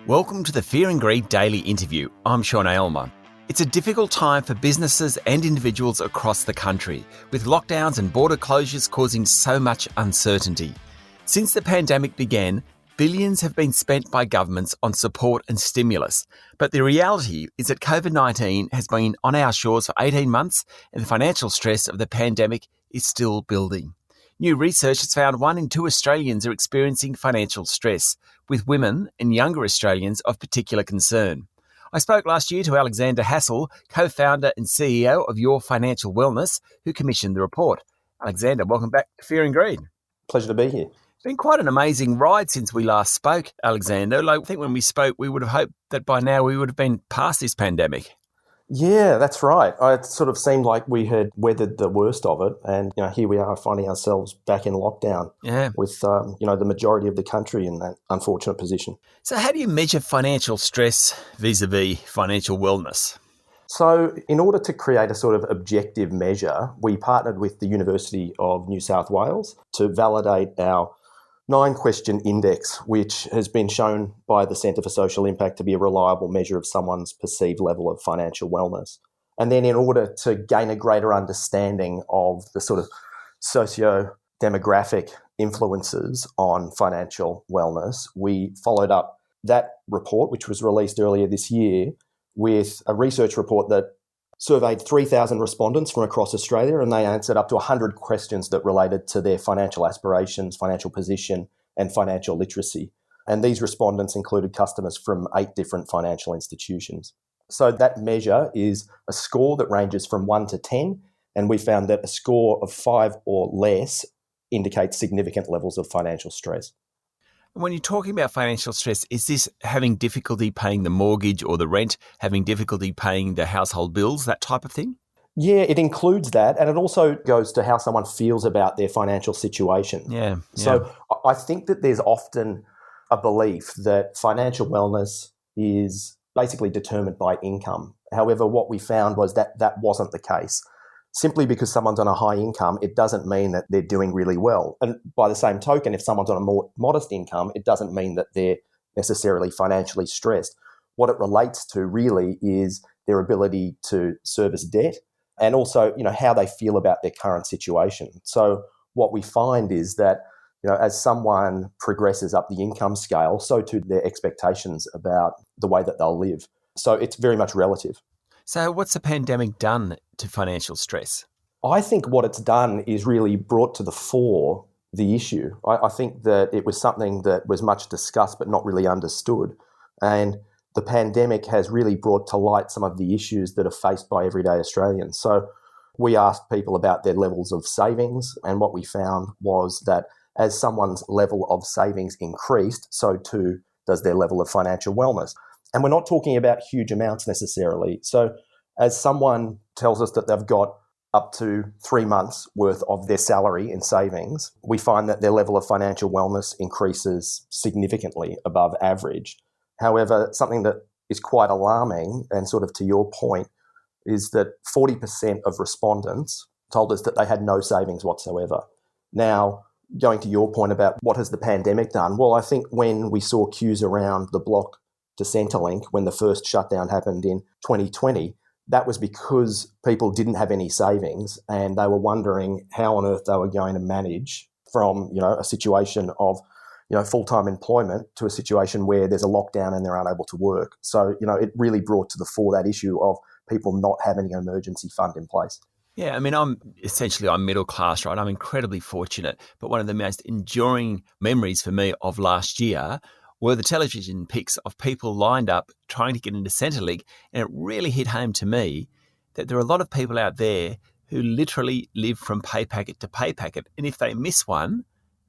Welcome to the Fear and Greed Daily Interview. I'm Sean Aylmer. It's a difficult time for businesses and individuals across the country, with lockdowns and border closures causing so much uncertainty. Since the pandemic began, billions have been spent by governments on support and stimulus. But the reality is that COVID-19 has been on our shores for 18 months and the financial stress of the pandemic is still building. New research has found 1 in 2 Australians are experiencing financial stress, with women and younger Australians of particular concern. I spoke last year to Alexander Hassall, co-founder and CEO of Your Financial Wellness, who commissioned the report. Alexander, welcome back to Fear and Greed. Pleasure to be here. It's been quite an amazing ride since we last spoke, Alexander. I think when we spoke, we would have hoped that by now we would have been past this pandemic. Yeah, that's right. It sort of seemed like we had weathered the worst of it, and here we are finding ourselves back in lockdown. With the majority of the country in that unfortunate position. So, how do you measure financial stress vis-a-vis financial wellness? So, in order to create a sort of objective measure, we partnered with the University of New South Wales to validate our 9-question index, which has been shown by the Centre for Social Impact to be a reliable measure of someone's perceived level of financial wellness. And then in order to gain a greater understanding of the sort of socio-demographic influences on financial wellness, we followed up that report, which was released earlier this year, with a research report that surveyed 3,000 respondents from across Australia, and they answered up to 100 questions that related to their financial aspirations, financial position, and financial literacy. And these respondents included customers from 8 different financial institutions. So that measure is a score that ranges from 1 to 10, and we found that a score of 5 or less indicates significant levels of financial stress. When you're talking about financial stress, is this having difficulty paying the mortgage or the rent, having difficulty paying the household bills, that type of thing? Yeah, it includes that. And it also goes to how someone feels about their financial situation. Yeah. So I think that there's often a belief that financial wellness is basically determined by income. However, what we found was that that wasn't the case. Simply because someone's on a high income, it doesn't mean that they're doing really well. And by the same token, if someone's on a more modest income, it doesn't mean that they're necessarily financially stressed. What it relates to really is their ability to service debt and also, how they feel about their current situation. So what we find is that, as someone progresses up the income scale, so too their expectations about the way that they'll live. So it's very much relative. So what's the pandemic done to financial stress? I think what it's done is really brought to the fore the issue. I think that it was something that was much discussed but not really understood. And the pandemic has really brought to light some of the issues that are faced by everyday Australians. So we asked people about their levels of savings, and what we found was that as someone's level of savings increased, so too does their level of financial wellness. And we're not talking about huge amounts necessarily. So as someone tells us that they've got up to 3 months worth of their salary in savings, we find that their level of financial wellness increases significantly above average. However, something that is quite alarming, and sort of to your point, is that 40% of respondents told us that they had no savings whatsoever. Now, going to your point about what has the pandemic done, well, I think when we saw queues around the block to Centrelink when the first shutdown happened in 2020, that was because people didn't have any savings and they were wondering how on earth they were going to manage from, a situation of, full-time employment to a situation where there's a lockdown and they're unable to work. So, it really brought to the fore that issue of people not having an emergency fund in place. Yeah, I mean, I'm middle class, right? I'm incredibly fortunate. But one of the most enduring memories for me of last year were the television pics of people lined up trying to get into Centrelink. And it really hit home to me that there are a lot of people out there who literally live from pay packet to pay packet. And if they miss one,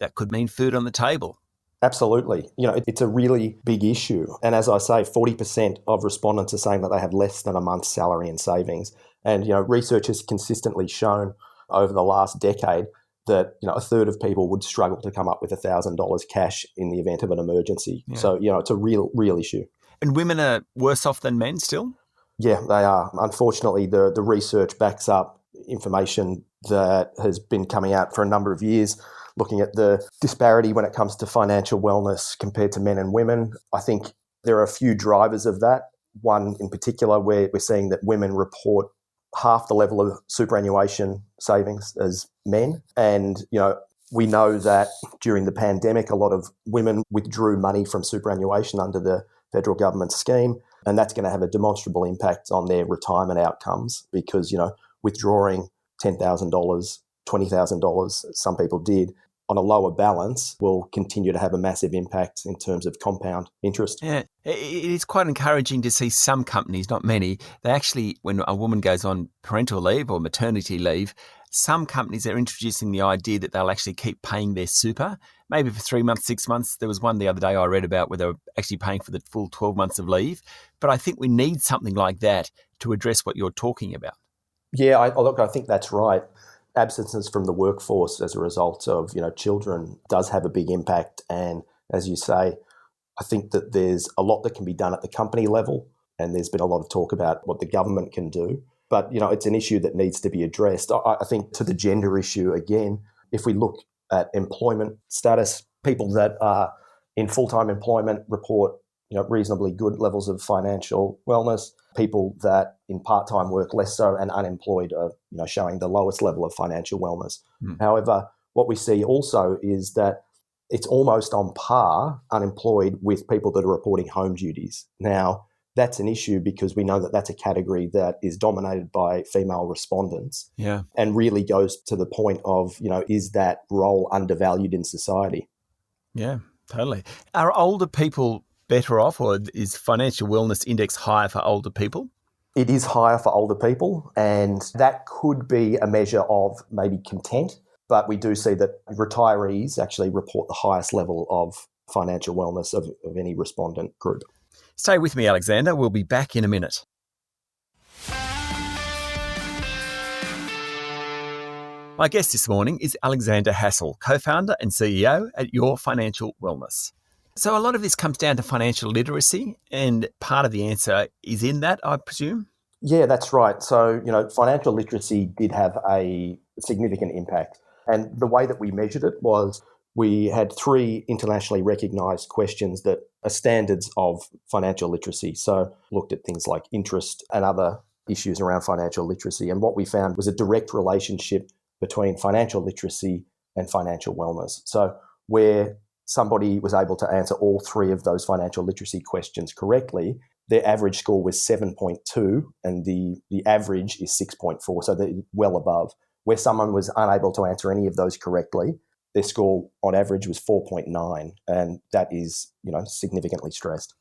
that could mean food on the table. Absolutely. It's a really big issue. And as I say, 40% of respondents are saying that they have less than a month's salary in savings. And, research has consistently shown over the last decade that, a third of people would struggle to come up with $1,000 cash in the event of an emergency. Yeah. So, it's a real issue. And women are worse off than men still? Yeah, they are. Unfortunately, the research backs up information that has been coming out for a number of years, looking at the disparity when it comes to financial wellness compared to men and women. I think There are a few drivers of that. One in particular where we're seeing that women report half the level of superannuation savings as men. And, we know that during the pandemic, a lot of women withdrew money from superannuation under the federal government scheme. And that's going to have a demonstrable impact on their retirement outcomes because, withdrawing $10,000, $20,000, some people did, on a lower balance will continue to have a massive impact in terms of compound interest. Yeah, it is quite encouraging to see some companies, not many, they actually, when a woman goes on parental leave or maternity leave, some companies are introducing the idea that they'll actually keep paying their super, maybe for 3 months, 6 months. There was one the other day I read about where they were actually paying for the full 12 months of leave. But I think we need something like that to address what you're talking about. Yeah, I think that's right. Absences from the workforce as a result of, children does have a big impact. And as you say, I think that there's a lot that can be done at the company level. And there's been a lot of talk about what the government can do. But, it's an issue that needs to be addressed. I think to the gender issue, again, if we look at employment status, people that are in full-time employment report, reasonably good levels of financial wellness. People that in part-time work less so and unemployed are, showing the lowest level of financial wellness. However, what we see also is that it's almost on par, unemployed, with people that are reporting home duties. Now, that's an issue because we know that that's a category that is dominated by female respondents. Yeah. And really goes to the point of, is that role undervalued in society? Yeah, totally. Are older people better off, or is financial wellness index higher for older people? It is higher for older people, and that could be a measure of maybe content, but we do see that retirees actually report the highest level of financial wellness of any respondent group. Stay with me, Alexander. We'll be back in a minute. My guest this morning is Alexander Hassall, co-founder and CEO at Your Financial Wellness. So a lot of this comes down to financial literacy, and part of the answer is in that, I presume? Yeah, that's right. So, financial literacy did have a significant impact. And the way that we measured it was we had 3 internationally recognised questions that are standards of financial literacy. So looked at things like interest and other issues around financial literacy. And what we found was a direct relationship between financial literacy and financial wellness. So where somebody was able to answer all 3 of those financial literacy questions correctly, their average score was 7.2 and the average is 6.4, so they're well above. Where someone was unable to answer any of those correctly, their score on average was 4.9, and that is, significantly stressed.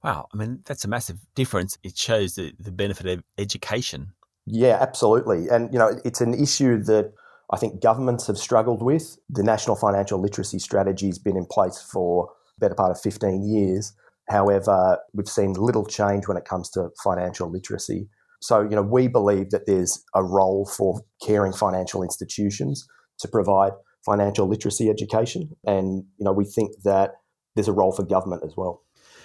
Wow, I mean, that's a massive difference. It shows the benefit of education. Yeah, absolutely. And, it's an issue that I think governments have struggled with. The National Financial Literacy Strategy has been in place for the better part of 15 years. However, we've seen little change when it comes to financial literacy. So, we believe that there's a role for caring financial institutions to provide financial literacy education. And, we think that there's a role for government as well.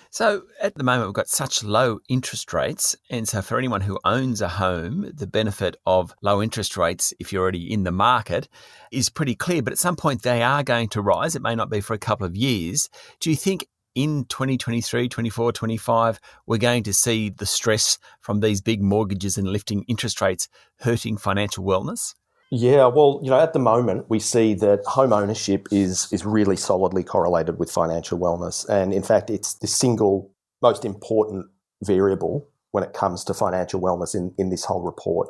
So at the moment, we've got such low interest rates. And so for anyone who owns a home, the benefit of low interest rates, if you're already in the market, is pretty clear. But at some point, they are going to rise. It may not be for a couple of years. Do you think in 2023, 24, 25, we're going to see the stress from these big mortgages and lifting interest rates hurting financial wellness? Yeah, well, at the moment, we see that home ownership is really solidly correlated with financial wellness. And in fact, it's the single most important variable when it comes to financial wellness in this whole report.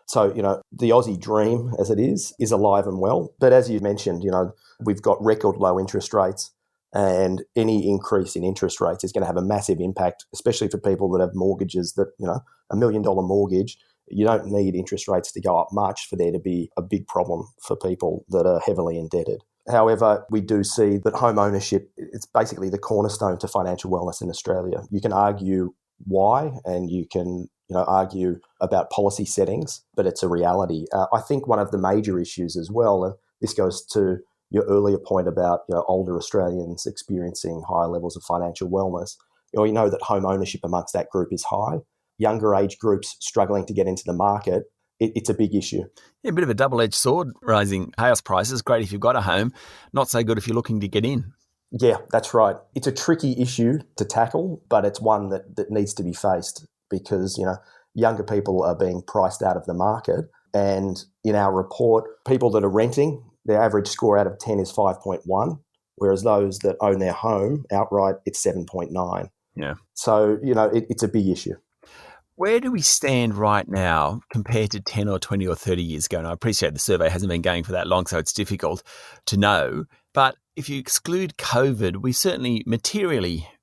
So, the Aussie dream, as it is alive and well. But as you mentioned, we've got record low interest rates, and any increase in interest rates is going to have a massive impact, especially for people that have mortgages that, $1 million mortgage. You don't need interest rates to go up much for there to be a big problem for people that are heavily indebted. However, we do see that home ownership, it's basically the cornerstone to financial wellness in Australia. You can argue why, and you can argue about policy settings, but it's a reality. I think one of the major issues as well, and this goes to your earlier point about older Australians experiencing higher levels of financial wellness, we know that home ownership amongst that group is high. Younger age groups struggling to get into the market, it's a big issue. Yeah, a bit of a double-edged sword, rising house prices. Great if you've got a home, not so good if you're looking to get in. Yeah, that's right. It's a tricky issue to tackle, but it's one that needs to be faced because, younger people are being priced out of the market. And in our report, people that are renting, their average score out of 10 is 5.1, whereas those that own their home outright, it's 7.9. Yeah. So, it's a big issue. Where do we stand right now compared to 10 or 20 or 30 years ago? And I appreciate the survey hasn't been going for that long, so it's difficult to know. But if you exclude COVID,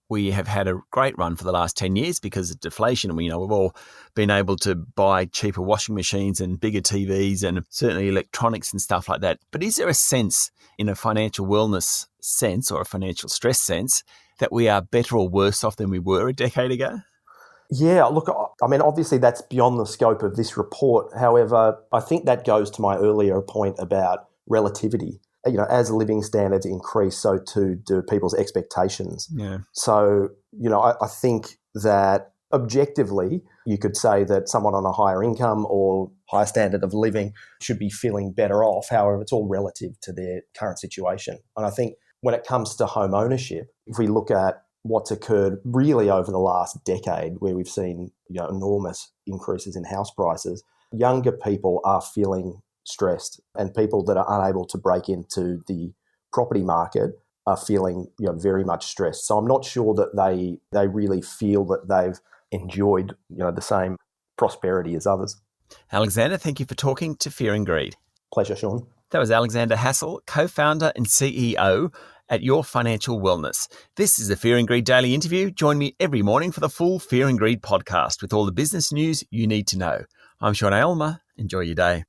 we have had a great run for the last 10 years because of deflation. We've all been able to buy cheaper washing machines and bigger TVs and certainly electronics and stuff like that. But is there a sense, in a financial wellness sense or a financial stress sense, that we are better or worse off than we were a decade ago? Yeah, look, I mean, obviously that's beyond the scope of this report. However, I think that goes to my earlier point about relativity. As living standards increase, so too do people's expectations. Yeah. So, I think that objectively, you could say that someone on a higher income or higher standard of living should be feeling better off. However, it's all relative to their current situation. And I think when it comes to home ownership, if we look at what's occurred really over the last decade, where we've seen enormous increases in house prices, younger people are feeling stressed, and people that are unable to break into the property market are feeling very much stressed. So I'm not sure that they really feel that they've enjoyed the same prosperity as others. Alexander, thank you for talking to Fear and Greed. Pleasure, Sean. That was Alexander Hassall, co-founder and CEO at Your Financial Wellness. This is the Fear and Greed Daily Interview. Join me every morning for the full Fear and Greed podcast with all the business news you need to know. I'm Sean Aylmer. Enjoy your day.